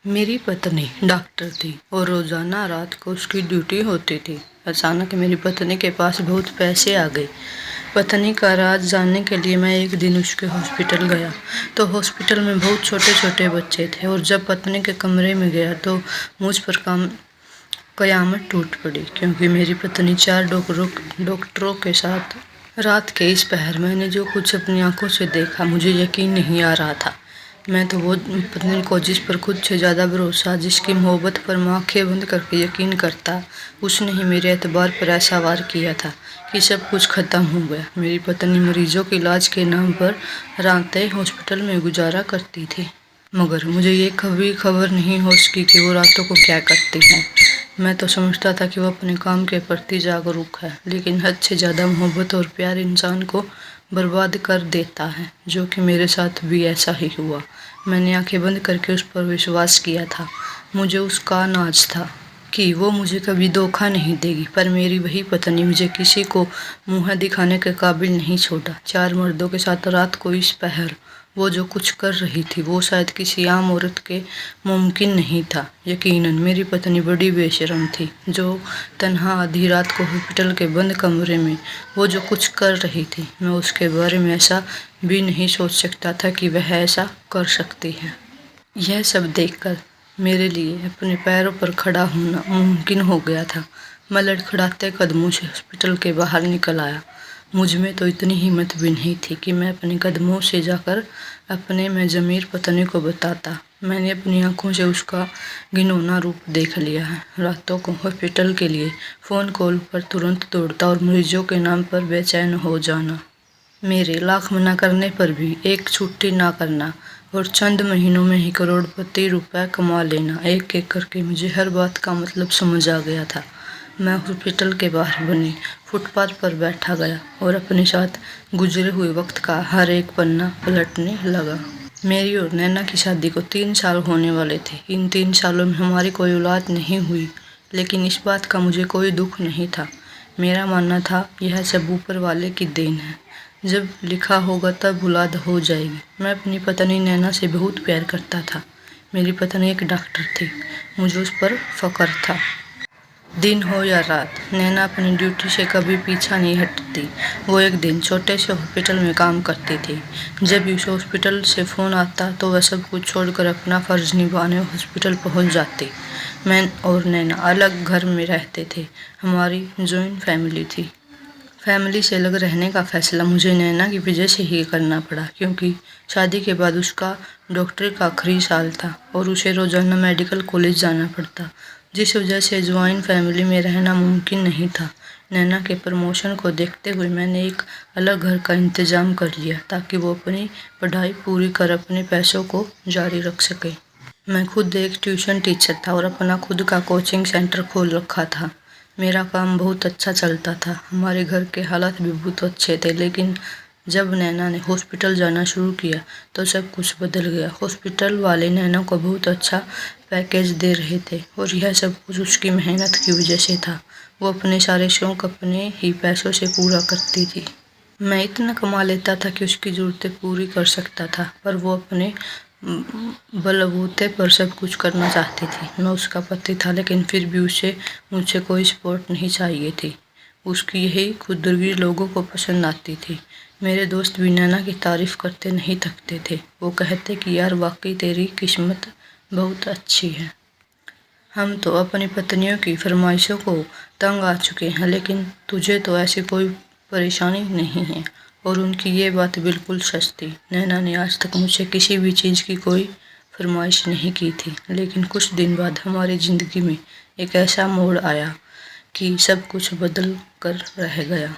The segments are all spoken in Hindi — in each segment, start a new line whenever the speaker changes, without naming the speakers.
मेरी पत्नी डॉक्टर थी और रोज़ाना रात को उसकी ड्यूटी होती थी। अचानक मेरी पत्नी के पास बहुत पैसे आ गए। पत्नी का राज जानने के लिए मैं एक दिन उसके हॉस्पिटल गया तो हॉस्पिटल में बहुत छोटे छोटे बच्चे थे और जब पत्नी के कमरे में गया तो मुझ पर कयामत टूट पड़ी, क्योंकि मेरी पत्नी 4 डॉक्टरों के साथ रात के इस पहर मैंने जो कुछ अपनी आंखों से देखा, मुझे यकीन नहीं आ रहा था। मैं तो वो पत्नी को जिस पर खुद से ज़्यादा भरोसा, जिसकी मोहब्बत पर मैं आँखें बंद करके यकीन करता, उसने ही मेरे एतबार पर ऐसा वार किया था कि सब कुछ ख़त्म हो गया। मेरी पत्नी मरीजों के इलाज के नाम पर रातें हॉस्पिटल में गुजारा करती थी, मगर मुझे ये कभी खबर नहीं हो सकी कि वो रातों को क्या करती हैं। मैं तो समझता था कि वो अपने काम के प्रति जागरूक है, लेकिन हद से ज़्यादा मोहब्बत और प्यार इंसान को बर्बाद कर देता है, जो कि मेरे साथ भी ऐसा ही हुआ। मैंने आंखें बंद करके उस पर विश्वास किया था। मुझे उसका नाज था कि वो मुझे कभी धोखा नहीं देगी, पर मेरी वही पत्नी मुझे किसी को मुँह दिखाने के काबिल नहीं छोड़ा। 4 मर्दों के साथ रात को इस पहर वो जो कुछ कर रही थी वो शायद किसी आम औरत के मुमकिन नहीं था। यकीनन मेरी पत्नी बड़ी बेशर्म थी, जो तन्हा आधी रात को हॉस्पिटल के बंद कमरे में वो जो कुछ कर रही थी। मैं उसके बारे में ऐसा भी नहीं सोच सकता था कि वह ऐसा कर सकती है। यह सब देखकर मेरे लिए अपने पैरों पर खड़ा होना मुमकिन हो गया था। मैं लड़खड़ाते कदमों से हॉस्पिटल के बाहर निकल आया। मुझ में तो इतनी हिम्मत भी नहीं थी कि मैं अपने कदमों से जाकर अपने में ज़मीर पत्नी को बताता। मैंने अपनी आंखों से उसका घिनौना रूप देख लिया है। रातों को हॉस्पिटल के लिए फ़ोन कॉल पर तुरंत दौड़ता और मरीजों के नाम पर बेचैन हो जाना। मेरे लाख मना करने पर भी एक छुट्टी ना करना और चंद महीनों में ही करोड़पति रुपए कमा लेना। एक एक करके मुझे हर बात का मतलब समझ आ गया था। मैं हॉस्पिटल के बाहर बने फुटपाथ पर बैठा गया और अपने साथ गुजरे हुए वक्त का हर एक पन्ना पलटने लगा। मेरी और नैना की शादी को 3 साल होने वाले थे। इन 3 सालों में हमारी कोई औलाद नहीं हुई, लेकिन इस बात का मुझे कोई दुख नहीं था। मेरा मानना था यह सब ऊपर वाले की देन है। जब लिखा होगा तब औलाद हो जाएगी। मैं अपनी पत्नी नैना से बहुत प्यार करता था। मेरी पत्नी एक डॉक्टर थी, मुझे उस पर फख्र था। दिन हो या रात, नैना अपनी ड्यूटी से कभी पीछा नहीं हटती। वो एक दिन छोटे से हॉस्पिटल में काम करती थी। जब भी उसे हॉस्पिटल से फ़ोन आता तो वह सब कुछ छोड़कर अपना फ़र्ज़ निभाने हॉस्पिटल पहुंच जाती। मैं और नैना अलग घर में रहते थे। हमारी जॉइंट फैमिली थी। फैमिली से अलग रहने का फ़ैसला मुझे नैना की वजह से ही करना पड़ा, क्योंकि शादी के बाद उसका डॉक्टरी का आखिरी साल था और उसे रोज़ाना मेडिकल कॉलेज जाना पड़ता, जिस वजह से जॉइंट फैमिली में रहना मुमकिन नहीं था। नैना के प्रमोशन को देखते हुए मैंने एक अलग घर का इंतज़ाम कर लिया ताकि वो अपनी पढ़ाई पूरी कर अपने पैसों को जारी रख सके। मैं खुद एक ट्यूशन टीचर था और अपना खुद का कोचिंग सेंटर खोल रखा था। मेरा काम बहुत अच्छा चलता था। हमारे घर के हालात भी बहुत अच्छे थे, लेकिन जब नैना ने हॉस्पिटल जाना शुरू किया तो सब कुछ बदल गया। हॉस्पिटल वाले नैना को बहुत अच्छा पैकेज दे रहे थे और यह सब कुछ उसकी मेहनत की वजह से था। वो अपने सारे शौक अपने ही पैसों से पूरा करती थी। मैं इतना कमा लेता था कि उसकी ज़रूरतें पूरी कर सकता था, पर वो अपने बलबूते पर सब कुछ करना चाहती थी। मैं उसका पति था, लेकिन फिर भी उसे मुझसे कोई सपोर्ट नहीं चाहिए थी। उसकी यही खुदगर्जी लोगों को पसंद आती थी। मेरे दोस्त भी नैना की तारीफ़ करते नहीं थकते थे। वो कहते कि यार, वाकई तेरी किस्मत बहुत अच्छी है। हम तो अपनी पत्नियों की फरमाइशों को तंग आ चुके हैं, लेकिन तुझे तो ऐसी कोई परेशानी नहीं है। और उनकी ये बात बिल्कुल सच थी। नैना ने आज तक मुझसे किसी भी चीज़ की कोई फरमाइश नहीं की थी, लेकिन कुछ दिन बाद हमारी ज़िंदगी में एक ऐसा मोड़ आया कि सब कुछ बदल कर रह गया।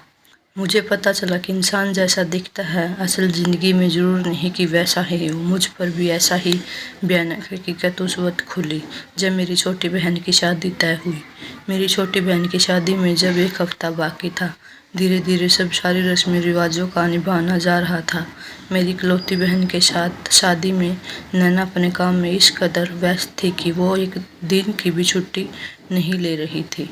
मुझे पता चला कि इंसान जैसा दिखता है असल ज़िंदगी में ज़रूर नहीं कि वैसा ही हो। मुझ पर भी ऐसा ही भयानक हकीकत उस वक्त खुली जब मेरी छोटी बहन की शादी तय हुई। मेरी छोटी बहन की शादी में जब 1 हफ्ता बाकी था, धीरे धीरे सब सारी रस्म रिवाजों का निभाना जा रहा था। मेरी इकलौती बहन के साथ शादी में नैना अपने काम में इस कदर व्यस्त थी कि वो एक दिन की भी छुट्टी नहीं ले रही थी।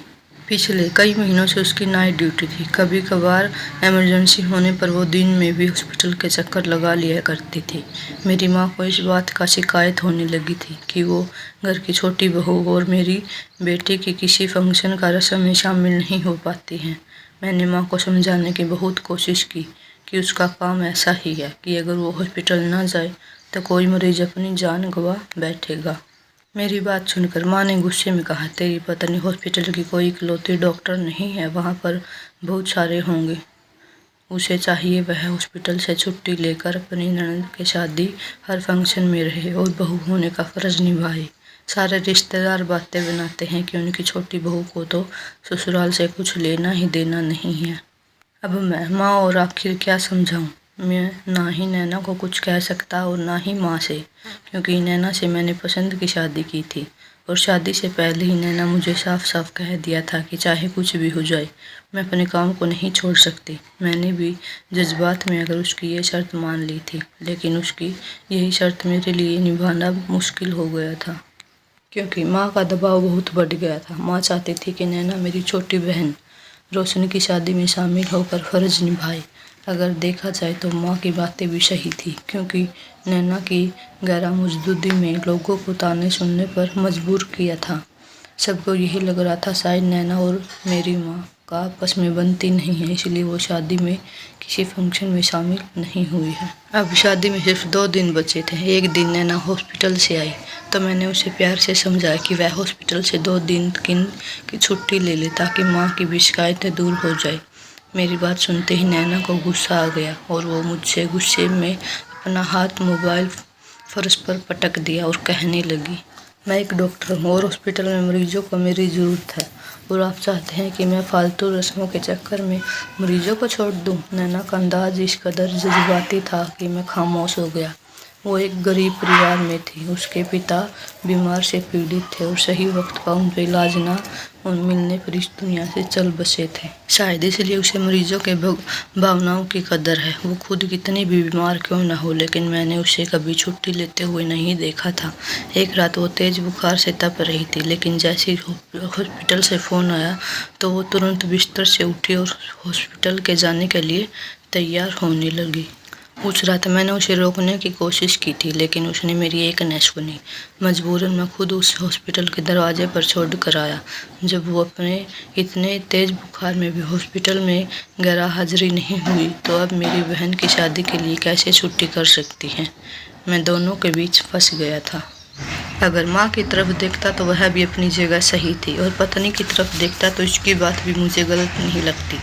पिछले कई महीनों से उसकी नाइट ड्यूटी थी। कभी कभार इमरजेंसी होने पर वो दिन में भी हॉस्पिटल के चक्कर लगा लिया करती थी। मेरी माँ को इस बात का शिकायत होने लगी थी कि वो घर की छोटी बहू और मेरी बेटी की किसी फंक्शन का रस्म में शामिल नहीं हो पाती हैं। मैंने माँ को समझाने की बहुत कोशिश की कि उसका काम ऐसा ही है कि अगर वो हॉस्पिटल ना जाए तो कोई मरीज अपनी जान गंवा बैठेगा। मेरी बात सुनकर माँ ने गुस्से में कहा, तेरी पत्नी हॉस्पिटल की कोई इकलौती डॉक्टर नहीं है, वहाँ पर बहुत सारे होंगे। उसे चाहिए वह हॉस्पिटल से छुट्टी लेकर अपनी ननद के शादी हर फंक्शन में रहे और बहू होने का फर्ज निभाए। सारे रिश्तेदार बातें बनाते हैं कि उनकी छोटी बहू को तो ससुराल से कुछ लेना ही देना नहीं है। अब मैं माँ और आखिर क्या समझाऊँ। मैं ना ही नैना को कुछ कह सकता और ना ही माँ से, क्योंकि नैना से मैंने पसंद की शादी की थी और शादी से पहले ही नैना मुझे साफ साफ कह दिया था कि चाहे कुछ भी हो जाए मैं अपने काम को नहीं छोड़ सकती। मैंने भी जज्बात में अगर उसकी ये शर्त मान ली थी, लेकिन उसकी यही शर्त मेरे लिए निभाना मुश्किल हो गया था, क्योंकि माँ का दबाव बहुत बढ़ गया था। माँ चाहती थी कि नैना मेरी छोटी बहन रोशन की शादी में शामिल होकर फ़र्ज निभाए। अगर देखा जाए तो माँ की बातें भी सही थी, क्योंकि नैना की गैर मौजूदगी में लोगों को ताने सुनने पर मजबूर किया था। सबको यही लग रहा था शायद नैना और मेरी माँ का आपस में बनती नहीं है, इसलिए वो शादी में किसी फंक्शन में शामिल नहीं हुई है। अब शादी में सिर्फ 2 दिन बचे थे। एक दिन नैना हॉस्पिटल से आई तो मैंने उसे प्यार से समझाया कि वह हॉस्पिटल से 2 दिन की छुट्टी ले ले ताकि माँ की भी शिकायतें दूर हो जाए। मेरी बात सुनते ही नैना को गुस्सा आ गया और वो मुझसे गुस्से में अपना हाथ मोबाइल फर्श पर पटक दिया और कहने लगी, मैं एक डॉक्टर हूँ और हॉस्पिटल में मरीजों को मेरी ज़रूरत है और आप चाहते हैं कि मैं फालतू रस्मों के चक्कर में मरीजों को छोड़ दूँ। नैना का अंदाज इस कदर जज्बाती था कि मैं खामोश हो गया। वो एक गरीब परिवार में थी। उसके पिता बीमार से पीड़ित थे और सही वक्त पर उन पर इलाज ना मिलने पर इस दुनिया से चल बसे थे। शायद इसलिए उसे मरीजों के भावनाओं की कदर है। वो खुद कितनी भी बीमार क्यों ना हो, लेकिन मैंने उसे कभी छुट्टी लेते हुए नहीं देखा था। एक रात वो तेज बुखार से तप रही थी, लेकिन जैसे ही हॉस्पिटल से फ़ोन आया तो वो तुरंत बिस्तर से उठी और हॉस्पिटल के जाने के लिए तैयार होने लगी। उस रात मैंने उसे रोकने की कोशिश की थी, लेकिन उसने मेरी एक न सुनी। मजबूरन मैं खुद उस हॉस्पिटल के दरवाजे पर छोड़ कर आया। जब वो अपने इतने तेज बुखार में भी हॉस्पिटल में गैर हाजिरी नहीं हुई तो अब मेरी बहन की शादी के लिए कैसे छुट्टी कर सकती है। मैं दोनों के बीच फंस गया था। अगर माँ की तरफ देखता तो वह भी अपनी जगह सही थी और पत्नी की तरफ देखता तो इसकी बात भी मुझे गलत नहीं लगती।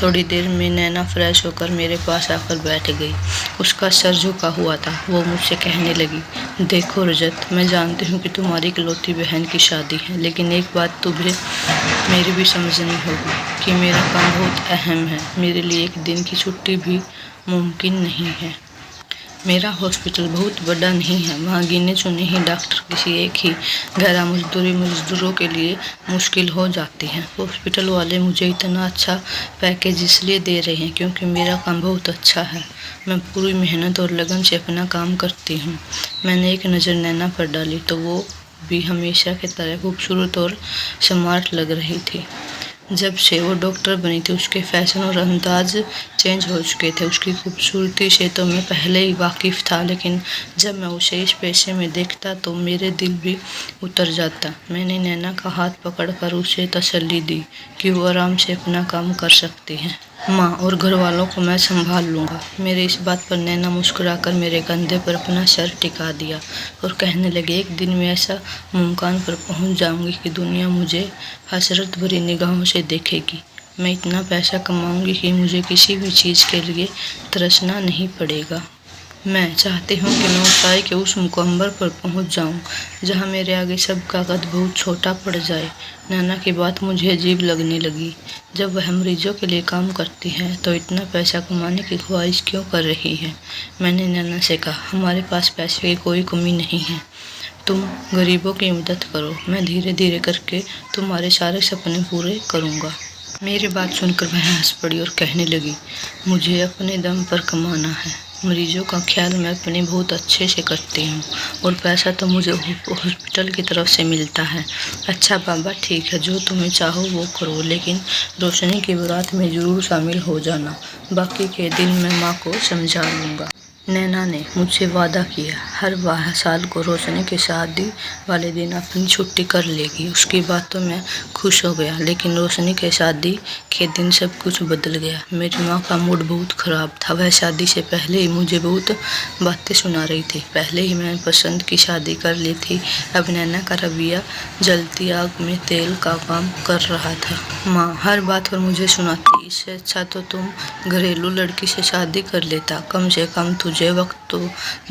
थोड़ी देर में नैना फ्रेश होकर मेरे पास आकर बैठ गई। उसका सर झुका हुआ था। वो मुझसे कहने लगी, देखो रजत, मैं जानती हूँ कि तुम्हारी इकलौती बहन की शादी है, लेकिन एक बात तुम्हें मेरी भी समझनी होगी कि मेरा काम बहुत अहम है। मेरे लिए एक दिन की छुट्टी भी मुमकिन नहीं है। मेरा हॉस्पिटल बहुत बड़ा नहीं है। वहाँ गिने चुने ही डॉक्टर किसी एक ही गैर मजदूरों के लिए मुश्किल हो जाती है। हॉस्पिटल वाले मुझे इतना अच्छा पैकेज इसलिए दे रहे हैं क्योंकि मेरा काम बहुत अच्छा है। मैं पूरी मेहनत और लगन से अपना काम करती हूँ। मैंने एक नज़र नैना पर डाली तो वो भी हमेशा की तरह खूबसूरत और स्मार्ट लग रही थी। जब से वो डॉक्टर बनी थी उसके फैशन और अंदाज चेंज हो चुके थे। उसकी खूबसूरती से तो मैं पहले ही वाकिफ़ था, लेकिन जब मैं उसे इस पेशे में देखता तो मेरे दिल भी उतर जाता। मैंने नैना का हाथ पकड़कर उसे तसल्ली दी कि वो आराम से अपना काम कर सकती है। माँ और घर वालों को मैं संभाल लूँगा। मेरे इस बात पर नैना मुस्कुराकर मेरे कंधे पर अपना सर टिका दिया और कहने लगे, एक दिन मैं ऐसा मुकाम पर पहुँच जाऊँगी कि दुनिया मुझे हसरत भरी निगाहों से देखेगी। मैं इतना पैसा कमाऊँगी कि मुझे किसी भी चीज़ के लिए तरसना नहीं पड़ेगा। मैं चाहती हूँ कि मैं ऊंचाई के उस मुकम्मल पर पहुँच जाऊँ जहाँ मेरे आगे सबका कद बहुत छोटा पड़ जाए। नैना की बात मुझे अजीब लगने लगी। जब वह मरीजों के लिए काम करती है तो इतना पैसा कमाने की ख्वाहिश क्यों कर रही है। मैंने नैना से कहा, हमारे पास पैसे की कोई कमी नहीं है, तुम गरीबों की मदद करो, मैं धीरे धीरे करके तुम्हारे सारे सपने पूरे करूँगा। मेरी बात सुनकर वह हंस पड़ी और कहने लगी, मुझे अपने दम पर कमाना है, मरीजों का ख्याल मैं अपने बहुत अच्छे से करती हूँ और पैसा तो मुझे हॉस्पिटल की तरफ से मिलता है। अच्छा बाबा ठीक है, जो तुम्हें चाहो वो करो, लेकिन रोशनी की बारात में ज़रूर शामिल हो जाना। बाकी के दिन मैं माँ को समझा लूँगा। नैना ने मुझसे वादा किया हर साल को रोशनी की शादी वाले दिन अपनी छुट्टी कर लेगी। उसकी बात तो मैं खुश हो गया, लेकिन रोशनी के शादी के दिन सब कुछ बदल गया। मेरी माँ का मूड बहुत ख़राब था। वह शादी से पहले ही मुझे बहुत बातें सुना रही थी। पहले ही मैंने पसंद की शादी कर ली थी। अब नैना का रवैया जलती आग में तेल का काम कर रहा था। माँ हर बात पर मुझे सुनाती, इससे अच्छा तो तुम घरेलू लड़की से शादी कर लेता, कम से कम तुझे वक्त तो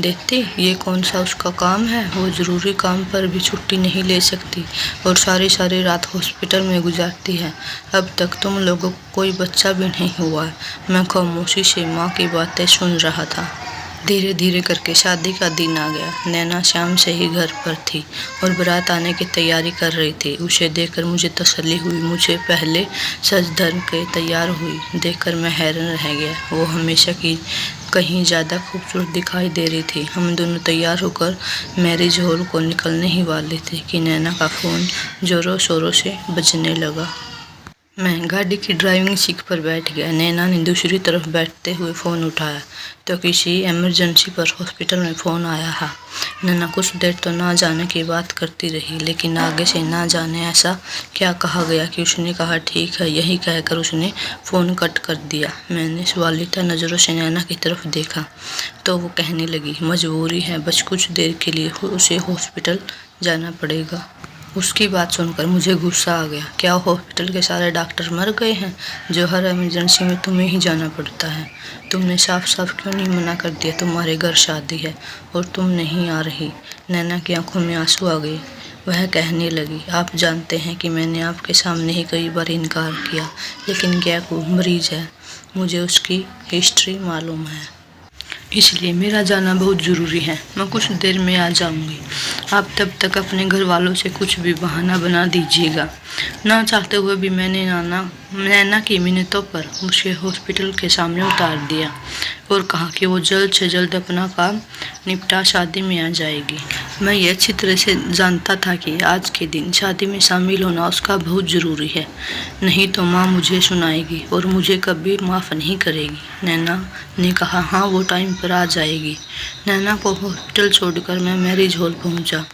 देती। ये कौन सा उसका काम है? वो ज़रूरी काम पर भी छुट्टी नहीं ले सकती और सारी सारी रात हॉस्पिटल में गुजारती है। अब तक तुम लोगों को कोई बच्चा भी नहीं हुआ है। मैं खामोशी से माँ की बातें सुन रहा था। धीरे धीरे करके शादी का दिन आ गया। नैना शाम से ही घर पर थी और बारात आने की तैयारी कर रही थी। उसे देखकर मुझे तसल्ली हुई। मुझे पहले सज धज के तैयार हुई देखकर मैं हैरान रह गया। वो हमेशा की कहीं ज़्यादा खूबसूरत दिखाई दे रही थी। हम दोनों तैयार होकर मैरिज हॉल को निकलने ही वाले थे कि नैना का फ़ोन ज़ोरों शोरों से बजने लगा। मैं गाड़ी की ड्राइविंग सीट पर बैठ गया। नैना ने दूसरी तरफ बैठते हुए फ़ोन उठाया तो किसी इमरजेंसी पर हॉस्पिटल में फ़ोन आया था। नैना कुछ देर तो ना जाने की बात करती रही, लेकिन आगे से ना जाने ऐसा क्या कहा गया कि उसने कहा ठीक है। यही कहकर उसने फ़ोन कट कर दिया। मैंने सवालिया नज़रों से नैना की तरफ देखा तो वो कहने लगी, मजबूरी है, बस कुछ देर के लिए उसे हॉस्पिटल जाना पड़ेगा। उसकी बात सुनकर मुझे गुस्सा आ गया। क्या हॉस्पिटल के सारे डॉक्टर मर गए हैं जो हर इमरजेंसी में तुम्हें ही जाना पड़ता है? तुमने साफ साफ क्यों नहीं मना कर दिया तुम्हारे घर शादी है और तुम नहीं आ रही? नैना की आंखों में आंसू आ गए। वह कहने लगी, आप जानते हैं कि मैंने आपके सामने ही कई बार इनकार किया, लेकिन क्या कोई मरीज है, मुझे उसकी हिस्ट्री मालूम है, इसलिए मेरा जाना बहुत ज़रूरी है। मैं कुछ देर में आ जाऊंगी। आप तब तक अपने घर वालों से कुछ भी बहाना बना दीजिएगा। ना चाहते हुए भी मैंने नैना की मिन्नतों पर उसे हॉस्पिटल के सामने उतार दिया और कहा कि वो जल्द से जल्द अपना काम निपटा शादी में आ जाएगी। मैं ये अच्छी तरह से जानता था कि आज के दिन शादी में शामिल होना उसका बहुत ज़रूरी है, नहीं तो माँ मुझे सुनाएगी और मुझे कभी माफ़ नहीं करेगी। नैना ने कहा, हाँ वो टाइम पर आ जाएगी। नैना को हॉस्पिटल छोड़कर मैं मैरिज हॉल पहुंचा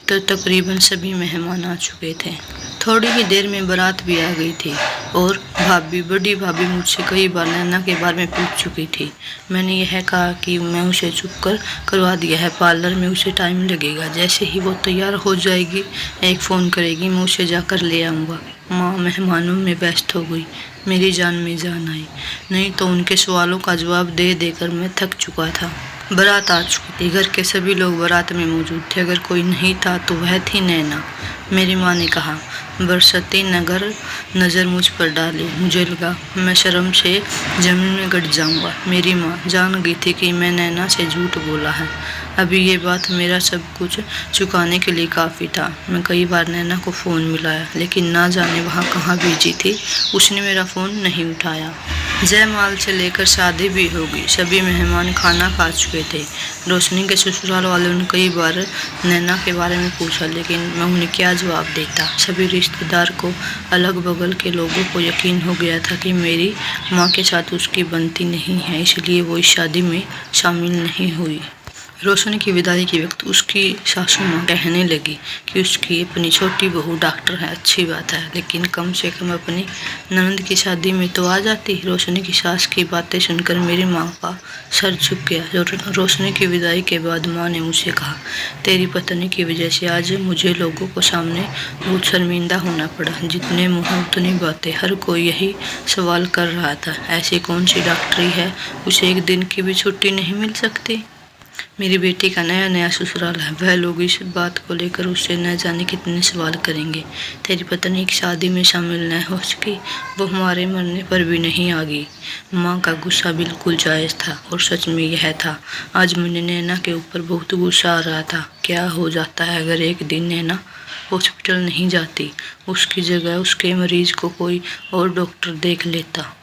तो तकरीबन सभी मेहमान आ चुके थे। थोड़ी ही देर में बारात भी आ गई थी और बड़ी भाभी मुझसे कई बार नैना के बारे में पूछ चुकी थी। मैंने यह कहा कि मैं उसे चुप करवा दिया है, पार्लर में उसे टाइम लगेगा। जैसे ही वो तैयार हो जाएगी एक फ़ोन करेगी, मैं उसे जाकर ले आऊँगा। माँ मेहमानों में व्यस्त हो गई। मेरी जान में जान आई, नहीं तो उनके सवालों का जवाब दे देकर मैं थक चुका था। बारात आ चुकी थी। घर के सभी लोग बारात में मौजूद थे। अगर कोई नहीं था तो वह थी नैना। मेरी माँ ने कहा, बरसती नज़र मुझ पर डाली। मुझे लगा मैं शर्म से ज़मीन में गड़ जाऊंगा। मेरी माँ जान गई थी कि मैं नैना से झूठ बोला है। अभी ये बात मेरा सब कुछ चुकाने के लिए काफ़ी था। मैं कई बार नैना को फ़ोन मिलाया, लेकिन ना जाने वहाँ कहाँ बिजी थी। उसने मेरा फ़ोन नहीं उठाया। जयमाल से लेकर शादी भी हो गई। सभी मेहमान खाना खा चुके थे। रोशनी के ससुराल वालों ने कई बार नैना के बारे में पूछा, लेकिन मैं उन्हें क्या जवाब देता। सभी रिश्तेदार को, अलग बगल के लोगों को यकीन हो गया था कि मेरी माँ के साथ उसकी बनती नहीं है, इसलिए वो इस शादी में शामिल नहीं हुई। रोशनी की विदाई के वक्त उसकी सासू माँ कहने लगी कि उसकी अपनी छोटी बहू डॉक्टर है। अच्छी बात है, लेकिन कम से कम अपनी ननद की शादी में तो आ जाती। रोशनी की सास की बातें सुनकर मेरी माँ का सर झुक गया। रोशनी की विदाई के बाद माँ ने मुझसे कहा, तेरी पत्नी की वजह से आज मुझे लोगों को सामने बहुत शर्मिंदा होना पड़ा। जितने मुँह उतनी बातें। हर कोई यही सवाल कर रहा था, ऐसी कौन सी डॉक्टरी है उसे एक दिन की भी छुट्टी नहीं मिल सकती। मेरी बेटी का नया नया ससुराल है। वह लोग इस बात को लेकर उससे न जाने कितने सवाल करेंगे। तेरी पत्नी की शादी में शामिल न हो सकी, वो हमारे मरने पर भी नहीं आ गई। माँ का गुस्सा बिल्कुल जायज़ था और सच में यह था। आज मुझे नैना के ऊपर बहुत गुस्सा आ रहा था। क्या हो जाता है अगर एक दिन नैना हॉस्पिटल नहीं जाती, उसकी जगह उसके मरीज को कोई और डॉक्टर देख लेता।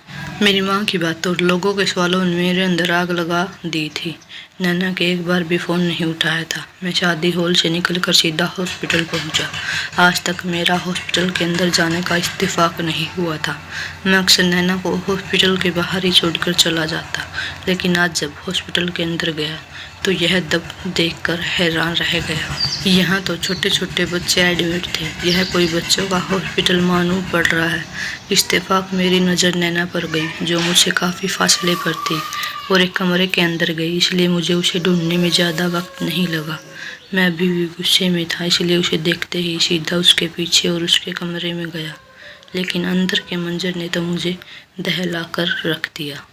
मेरी माँ की बात और लोगों के सवालों ने मेरे अंदर आग लगा दी थी। नैना के एक बार भी फ़ोन नहीं उठाया था। मैं शादी हॉल से निकलकर सीधा हॉस्पिटल पहुंचा। आज तक मेरा हॉस्पिटल के अंदर जाने का इत्तेफाक नहीं हुआ था। मैं अक्सर नैना को हॉस्पिटल के बाहर ही छोड़कर चला जाता, लेकिन आज जब हॉस्पिटल के अंदर गया तो यह दब देखकर हैरान रह गया। यहाँ तो छोटे छोटे बच्चे एडमिट थे। यह कोई बच्चों का हॉस्पिटल मालूम पड़ रहा है। इत्तेफाक मेरी नज़र नैना पर गई, जो मुझसे काफ़ी फासले पर थी और एक कमरे के अंदर गई, इसलिए मुझे उसे ढूंढने में ज़्यादा वक्त नहीं लगा। मैं अभी भी गुस्से में था, इसलिए उसे देखते ही सीधा उसके पीछे और उसके कमरे में गया, लेकिन अंदर के मंजर ने तो मुझे दहला कर रख दिया।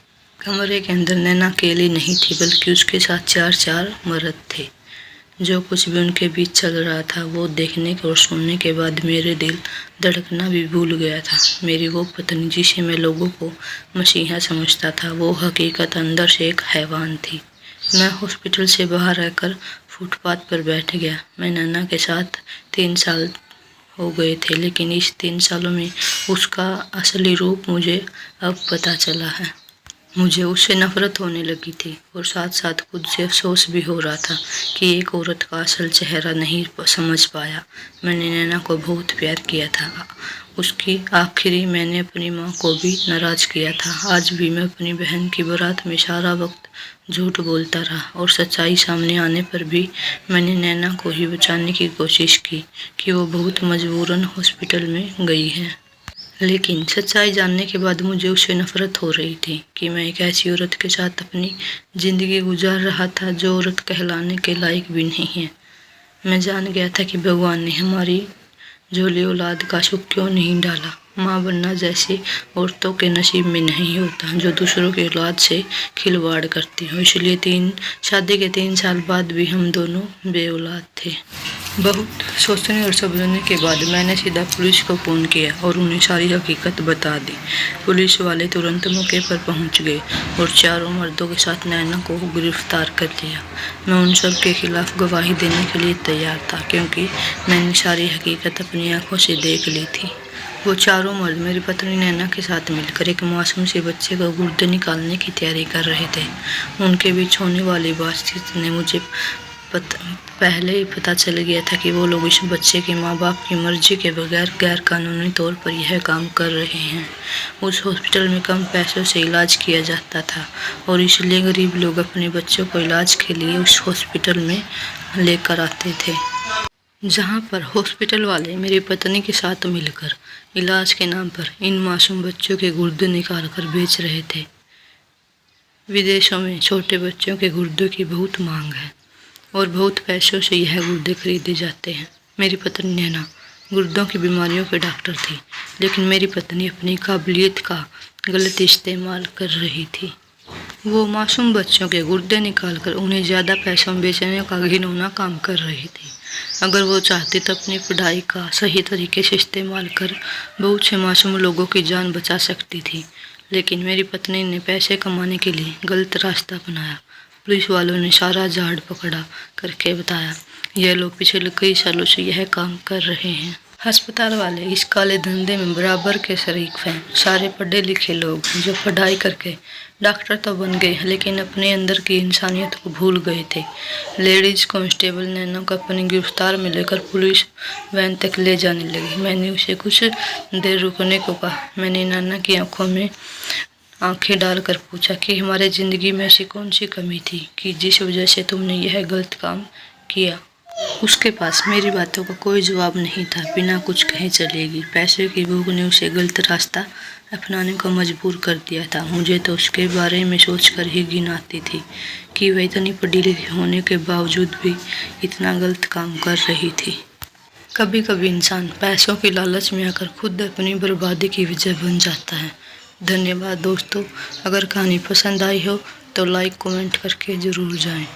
कमरे के अंदर नैना अकेली नहीं थी, बल्कि उसके साथ चार मर्द थे। जो कुछ भी उनके बीच चल रहा था वो देखने और सुनने के बाद मेरे दिल धड़कना भी भूल गया था। मेरी वो पत्नी, जिसे मैं लोगों को मसीहा समझता था, वो हकीकत अंदर से एक हैवान थी। मैं हॉस्पिटल से बाहर आकर फुटपाथ पर बैठ गया। मैं नैना के साथ 3 साल हो गए थे, लेकिन इस 3 सालों में उसका असली रूप मुझे अब पता चला है। मुझे उससे नफरत होने लगी थी और साथ साथ खुद से अफसोस भी हो रहा था कि एक औरत का असल चेहरा नहीं समझ पाया। मैंने नैना को बहुत प्यार किया था। उसकी आखिरी मैंने अपनी माँ को भी नाराज़ किया था। आज भी मैं अपनी बहन की बारात में सारा वक्त झूठ बोलता रहा और सच्चाई सामने आने पर भी मैंने नैना को ही बचाने की कोशिश की कि वो बहुत मजबूरन हॉस्पिटल में गई है। लेकिन सच्चाई जानने के बाद मुझे उससे नफरत हो रही थी कि मैं एक ऐसी औरत के साथ अपनी ज़िंदगी गुजार रहा था जो औरत कहलाने के लायक भी नहीं है। मैं जान गया था कि भगवान ने हमारी झोली औलाद का सुख क्यों नहीं डाला। माँ बनना जैसी औरतों के नसीब में नहीं होता जो दूसरों की औलाद से खिलवाड़ करती हो। इसलिए शादी के 3 साल बाद भी हम दोनों बे औलाद थे। बहुत सोचने और समझने के बाद मैंने सीधा पुलिस को फ़ोन किया और उन्हें सारी हकीकत बता दी। पुलिस वाले तुरंत मौके पर पहुंच गए और 4 मर्दों के साथ नैना को गिरफ्तार कर लिया। मैं उन सब के खिलाफ गवाही देने के लिए तैयार था, क्योंकि मैंने सारी हकीकत अपनी आंखों से देख ली थी। वो 4 मर्द मेरी पत्नी नैना के साथ मिलकर एक मासूम से बच्चे का गुर्दे निकालने की तैयारी कर रहे थे। उनके बीच होने वाली बातचीत ने मुझे पहले ही पता चल गया था कि वो लोग इस बच्चे के माँ बाप की मर्जी के बगैर गैर कानूनी तौर पर यह काम कर रहे हैं। उस हॉस्पिटल में कम पैसों से इलाज किया जाता था और इसलिए गरीब लोग अपने बच्चों को इलाज के लिए उस हॉस्पिटल में लेकर आते थे, जहाँ पर हॉस्पिटल वाले मेरी पत्नी के साथ मिलकर इलाज के नाम पर इन मासूम बच्चों के गुर्दे निकाल कर बेच रहे थे। विदेशों में छोटे बच्चों के गुर्दों की बहुत मांग है और बहुत पैसों से यह गुर्दे खरीदे जाते हैं। मेरी पत्नी नैना गुर्दों की बीमारियों के डॉक्टर थी, लेकिन मेरी पत्नी अपनी काबिलियत का गलत इस्तेमाल कर रही थी। वो मासूम बच्चों के गुर्दे निकालकर उन्हें ज़्यादा पैसों में बेचने का घिनौना काम कर रही थी। अगर वो चाहती तो अपनी पढ़ाई का सही तरीके से इस्तेमाल कर बहुत से मासूम लोगों की जान बचा सकती थी, लेकिन मेरी पत्नी ने पैसे कमाने के लिए गलत रास्ता अपनाया। पुलिस वालों ने सारा झाड़ पकड़ा करके बताया, यह लोग पिछले कई सालों से यह काम कर रहे हैं। अस्पताल वाले इस काले धंधे में बराबर के शरीक हैं। सारे पढ़े लिखे लोग जो पढ़ाई करके डॉक्टर तो बन गए, लेकिन अपने अंदर की इंसानियत को भूल गए थे। लेडीज कांस्टेबल नैना को अपनी गिरफ्तार में लेकर पुलिस वैन तक ले जाने लगी। मैंने उसे कुछ देर रुकने को कहा। मैंने नैना की आंखों में आंखें डालकर पूछा कि हमारे ज़िंदगी में ऐसी कौन सी कमी थी कि जिस वजह से तुमने यह गलत काम किया। उसके पास मेरी बातों का कोई जवाब नहीं था। बिना कुछ कहे चलेगी। पैसे की भूख ने उसे गलत रास्ता अपनाने को मजबूर कर दिया था। मुझे तो उसके बारे में सोचकर ही घिन आती थी कि वह इतनी पढ़ी लिखी होने के बावजूद भी इतना गलत काम कर रही थी। कभी कभी इंसान पैसों की लालच में आकर खुद अपनी बर्बादी की वजह बन जाता है। धन्यवाद दोस्तों। अगर कहानी पसंद आई हो तो लाइक कमेंट करके ज़रूर जाएं।